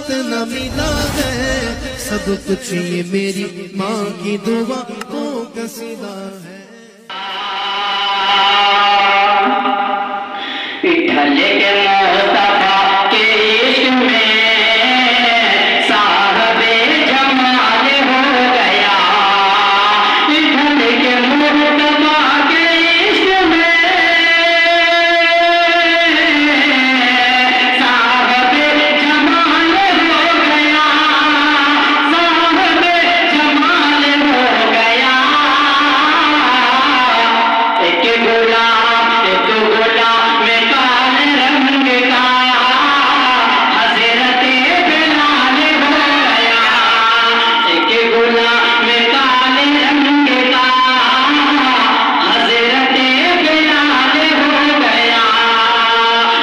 इतना मिला है, सब कुछ ये मेरी माँ की दुआ को कसीदा है। इठल के मुस्तफा के इश्क में साहबे जमाल हो गया। इठल के मुस्तफा के इश्क में साहबे जमाल हो गया। साहबे जमाल हो गया। एक गुलाम में काले रंग का हज़रत बिलाल हो गया। एक गुलाम में काले रंग का हज़रत बिलाल हो गया।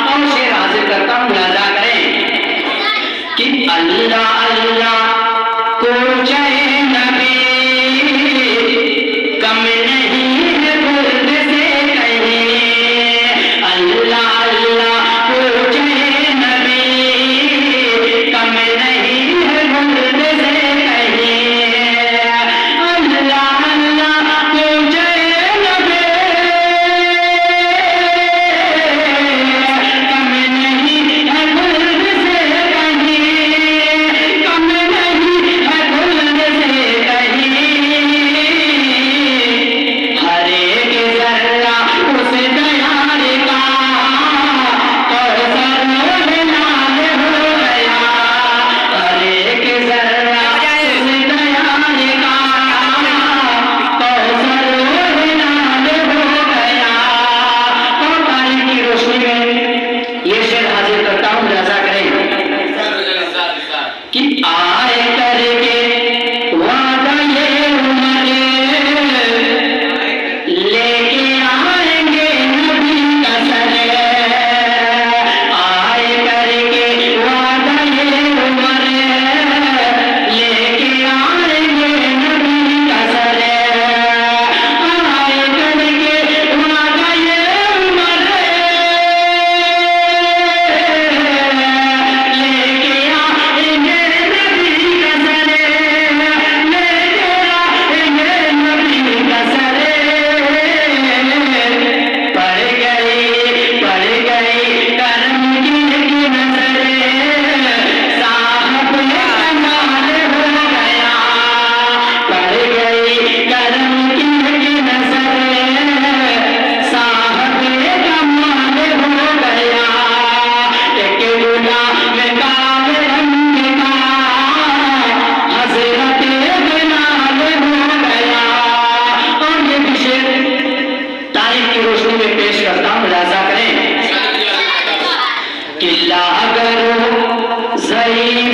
और शेर हाजिर करता हूँ, मुलाजा करें कि अल्लाह अल्लाह को चाहे नबी कम नहीं है बुर्द से कहीं। अल्लाह अल्लाह को चाहे नबी कम नहीं है बुर्द से कहीं। अल्लाह अल्लाह को चाहे नबी कम नहीं है बुर्द से कहीं। कम नहीं है बुर्द से कहीं। हर एक जर्रा उस दयाल का कौसर लाल हो गया। हर एक जर्रा उस दयाल का कौसर लाल हो गया। और तारीख की रोशनी में ये शेर हाजिर करता हूँ, रजा करें कि आए करके वादा ये उम्र लेके आएंगे नबी का सर। आए करके वादा ये उम्र लेके आएंगे नबी का सर। आए करके वादा ये उम्र लेके आएंगे नबी का सर। लेके आएंगे नबी का सर। पड़ गई करम की नजर साहब कमाल हो गया। पड़ गई करम की नजर साहब कमाल हो गया। एक गुलाम काले रंग का हज़रत बिलाल हो गया। और ये भी शेर तारीख की रोशनी में पेश करता हूँ, मुलाजा करें। किला करो ज़ईफ़